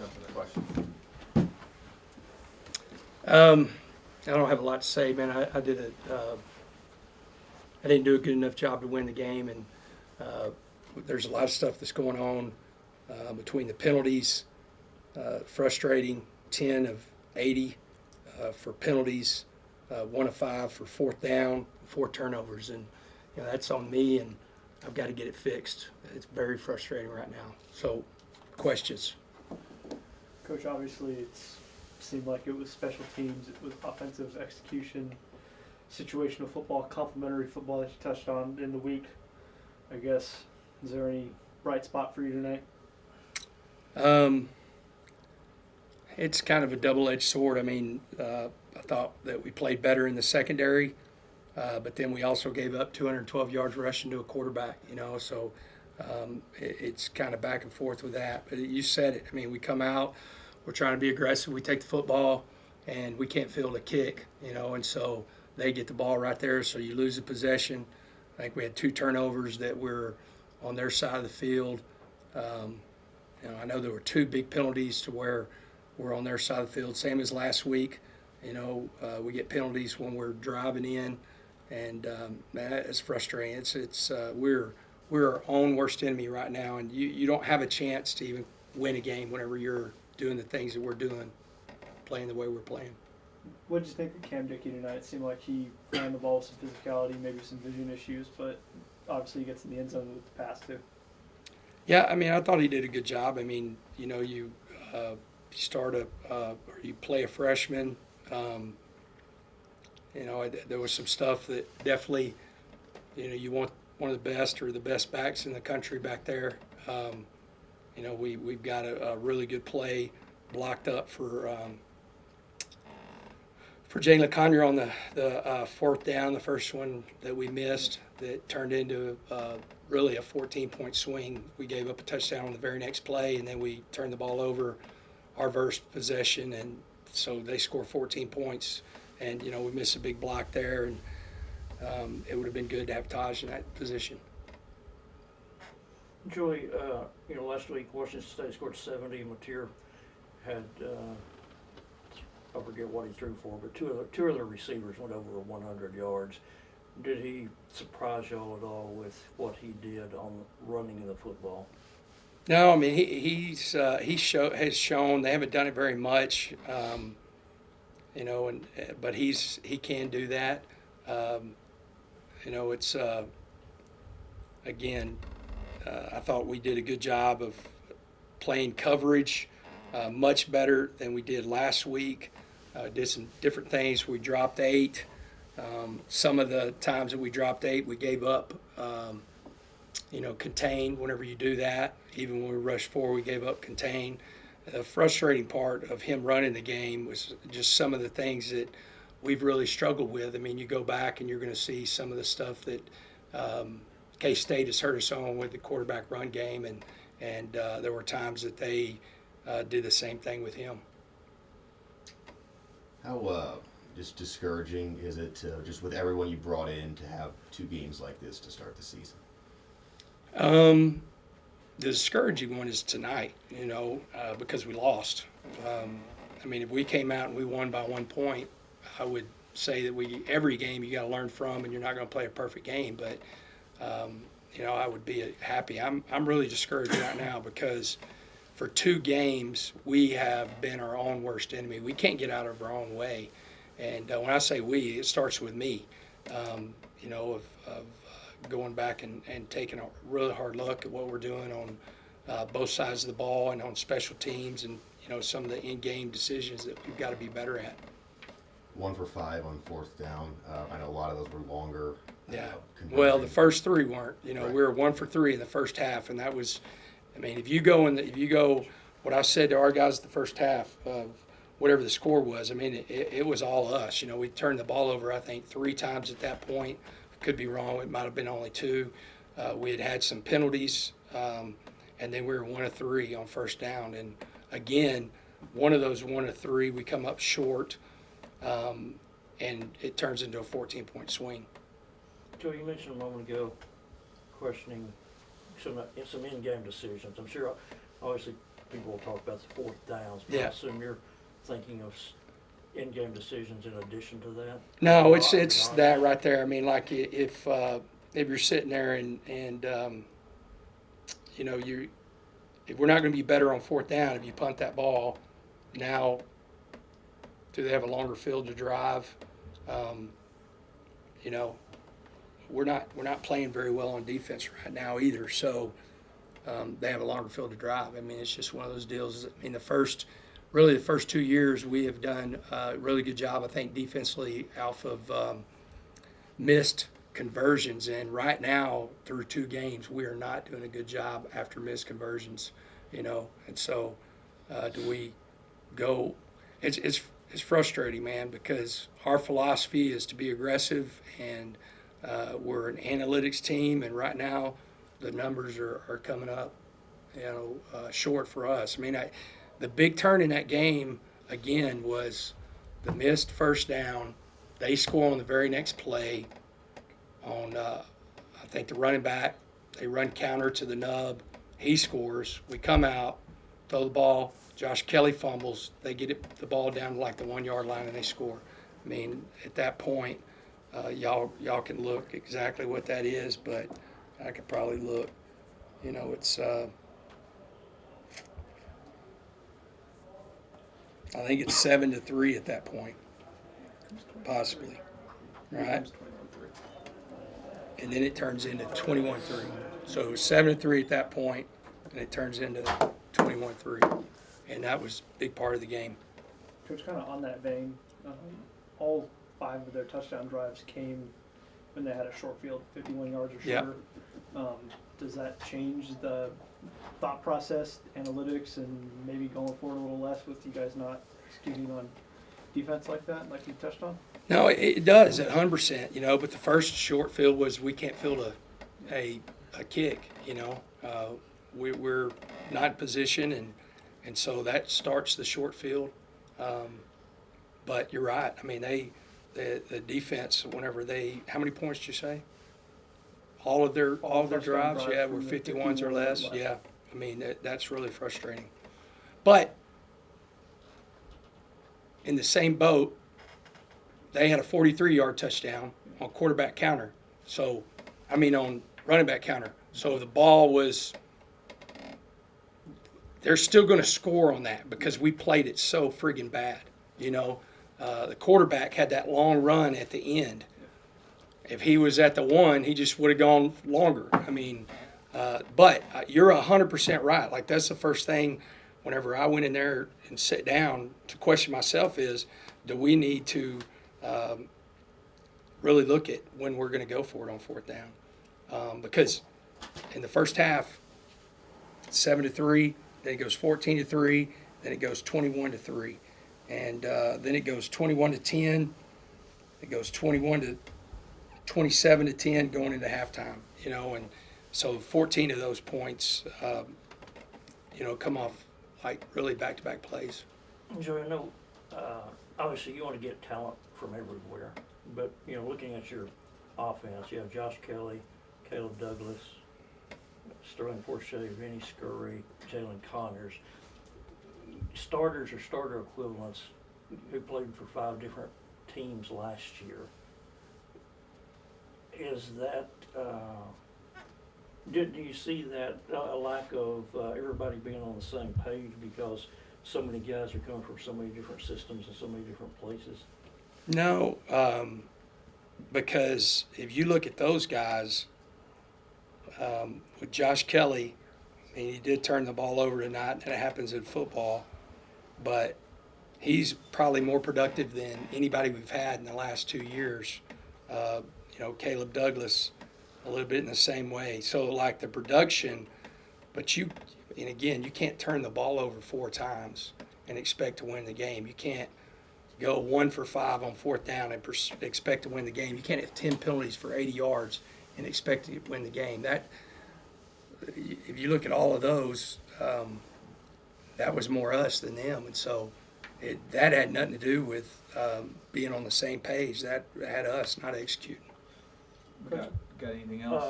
answer the question. I don't have a lot to say, man. I didn't do a good enough job to win the game, and there's a lot of stuff that's going on between the penalties, frustrating, 10 of 80 for penalties, 1 of 5 for fourth down, 4 turnovers, and that's on me, and I've got to get it fixed. It's very frustrating right now. So, questions? Coach, obviously it seemed like it was special teams, it was offensive execution, situational football, complementary football that you touched on in the week. I guess, is there any bright spot for you tonight? It's kind of a double-edged sword. I mean, I thought that we played better in the secondary, but then we also gave up 212 yards rushing to a quarterback, so it's kind of back and forth with that. But you said it. I mean, we come out, we're trying to be aggressive, we take the football, and we can't field a kick, and so they get the ball right there, so you lose the possession. I think we had 2 turnovers that were on their side of the field. I know there were 2 big penalties to where we're on their side of the field, same as last week. We get penalties when we're driving in, and man, it's frustrating. We're our own worst enemy right now, and you don't have a chance to even win a game whenever you're doing the things that we're doing, playing the way we're playing. What did you think of Cam Dickey tonight? It seemed like he ran the ball with some physicality, maybe some vision issues, but obviously he gets in the end zone with the pass too. Yeah, I mean, I thought he did a good job. I mean, you you play a freshman. There was some stuff that definitely, you want one of the best or the best backs in the country back there. We've got a really good play blocked up for Jalen Conyer on the fourth down, the first one that we missed that turned into really a 14-point swing. We gave up a touchdown on the very next play, and then we turned the ball over our first possession, and so they score 14 points. And, we missed a big block there, and it would have been good to have Taj in that position. Joey, last week Washington State scored 70. Mateer had, I forget what he threw for, but two of their receivers went over 100 yards. Did he surprise y'all at all with what he did on running the football? No, I mean has shown they haven't done it very much, but he can do that. It's again. I thought we did a good job of playing coverage, much better than we did last week. Did some different things. We dropped 8. Some of the times that we dropped 8, we gave up, contain whenever you do that. Even when we rushed 4, we gave up contain. The frustrating part of him running the game was just some of the things that we've really struggled with. I mean, you go back and you're going to see some of the stuff that K-State has hurt us on with the quarterback run game, and there were times that they did the same thing with him. How just discouraging is it to, just with everyone you brought in, to have 2 games like this to start the season? The discouraging one is tonight, because we lost. If we came out and we won by 1 point, I would say that every game you got to learn from, and you're not going to play a perfect game. But I would be happy. I'm really discouraged right now because for 2 games we have been our own worst enemy. We can't get out of our own way, and when I say we, it starts with me. Of going back and taking a really hard look at what we're doing on both sides of the ball and on special teams, and some of the in-game decisions that we've got to be better at. 1 for 5 on fourth down. I know a lot of those were longer. Yeah. Well, the first 3 weren't. Right. We were 1 for 3 in the first half, and that was. If you go, what I said to our guys at the first half of whatever the score was. It was all us. We turned the ball over, I think, 3 times at that point. Could be wrong. It might have been only 2. We had some penalties, and then we were 1 of 3 on first down. And again, one of those 1 of 3, we come up short, and it turns into a 14-point swing. Joe, you mentioned a moment ago questioning some in-game decisions. I'm sure, obviously, people will talk about the fourth downs, but I Yeah. assume you're thinking of in-game decisions in addition to that? No, Right, it's right. that right there. I mean, like if you're sitting there and you know if we're not going to be better on fourth down if you punt that ball, now do they have a longer field to drive? You know, we're not playing very well on defense right now either. So they have a longer field to drive. I mean, it's just one of those deals. I mean, the first 2 years we have done a really good job, I think, defensively off of missed conversions. And right now, through 2 games, we are not doing a good job after missed conversions. You know, and so do we go? It's frustrating, man, because our philosophy is to be aggressive, and we're an analytics team, and right now the numbers are coming up, you know, short for us. I mean, the big turn in that game again was the missed first down. They score on the very next play on I think the running back. They run counter to the nub. He scores. We come out, throw the ball. Josh Kelly fumbles. They get the ball down to like the 1 yard line and they score. I mean, at that point, y'all can look exactly what that is, but I could probably look. You know, it's I think it's 7-3 at that point, possibly, right? And then it turns into 21-3. So it was 7-3 at that point, and it turns into 21-3, and that was a big part of the game. Coach, kind of on that vein, all 5 of their touchdown drives came when they had a short field, 51 yards or Yep. shorter. Does that change the thought process, analytics, and maybe going forward a little less with you guys not executing on defense like that, like you touched on? No, it does at 100%. You know, but the first short field was we can't field a kick. You know, we're not in position, and so that starts the short field. But you're right. I mean, the defense, whenever how many points did you say? All of their touchdown drives, drives yeah, from were the 51s or 51 less. less. Yeah, I mean that's really frustrating. But in the same boat, they had a 43-yard touchdown on quarterback counter. So, I mean on running back counter. So the ball was. They're still going to score on that because we played it so friggin' bad. You know, the quarterback had that long run at the end. If he was at the 1, he just would have gone longer. I mean, but you're 100% right. Like, that's the first thing whenever I went in there and sat down to question myself is, do we need to really look at when we're going to go for it on fourth down? Because in the first half, 7-3, then it goes 14-3, then it goes 21-3. And then it goes 21-10. It goes 27-10 going into halftime. You know, and so 14 of those points, you know, come off like really back-to-back plays. Joey, I know, obviously you want to get talent from everywhere, but, you know, looking at your offense, you have Josh Kelly, Caleb Douglas, Sterling Forche, Vinny Scurry, Jalen Connors. Starters or starter equivalents who played for 5 different teams last year. Is that, do you see that a lack of everybody being on the same page because so many guys are coming from so many different systems and so many different places? No, because if you look at those guys, with Josh Kelly, I mean, he did turn the ball over tonight, and it happens in football, but he's probably more productive than anybody we've had in the last 2 years. You know, Caleb Douglas, a little bit in the same way. So, like the production, but and again, you can't turn the ball over 4 times and expect to win the game. You can't go 1 for 5 on fourth down and expect to win the game. You can't have 10 penalties for 80 yards and expect to win the game. That, if you look at all of those, that was more us than them, and so that had nothing to do with being on the same page. That had us not executing. Got anything else?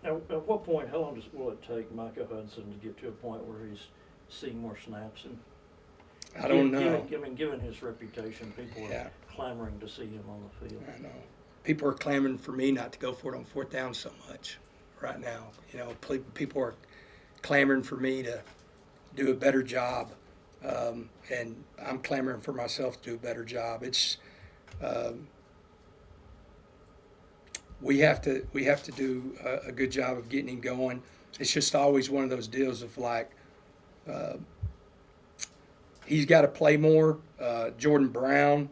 At what point, how long will it take Micah Hudson to get to a point where he's see more snaps. And I don't know. Given his reputation, people Yeah. are clamoring to see him on the field. I know. People are clamoring for me not to go for it on fourth down so much right now. You know, people are clamoring for me to do a better job, and I'm clamoring for myself to do a better job. It's we have to do a good job of getting him going. It's just always one of those deals of like he's got to play more. Jordan Brown,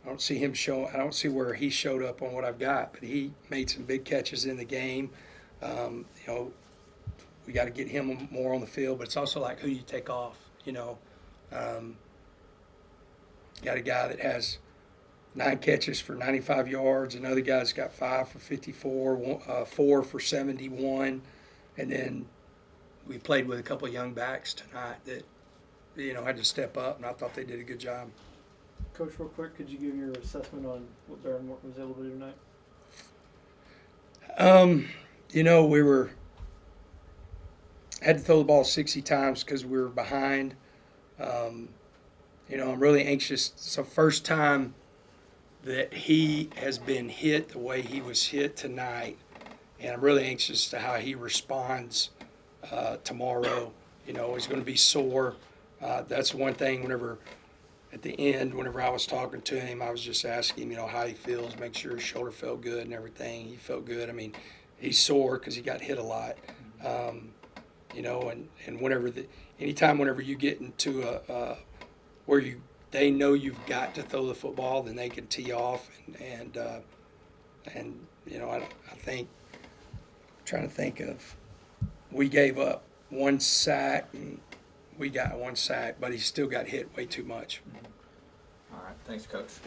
I don't see him show. I don't see where he showed up on what I've got, but he made some big catches in the game. You know, we got to get him more on the field, but it's also like who you take off. You know, got a guy that has 9 catches for 95 yards. Another guy's got 5 for 54, 4 for 71, and then we played with a couple of young backs tonight that, you know, had to step up, and I thought they did a good job. Coach, real quick, could you give your assessment on what Baron Morton was able to do tonight? You know, we had to throw the ball 60 times because we were behind. You know, I'm really anxious. It's the first time that he has been hit the way he was hit tonight, and I'm really anxious to how he responds tomorrow. You know, he's going to be sore. That's one thing. Whenever at the end, whenever I was talking to him, I was just asking him, you know, how he feels, make sure his shoulder felt good and everything. He felt good. I mean, he's sore because he got hit a lot. You know, and whenever anytime you get into a where they know you've got to throw the football, then they can tee off and you know, I think I'm trying to think of, we gave up 1 sack and we got 1 sack, but he still got hit way too much. All right, thanks, Coach.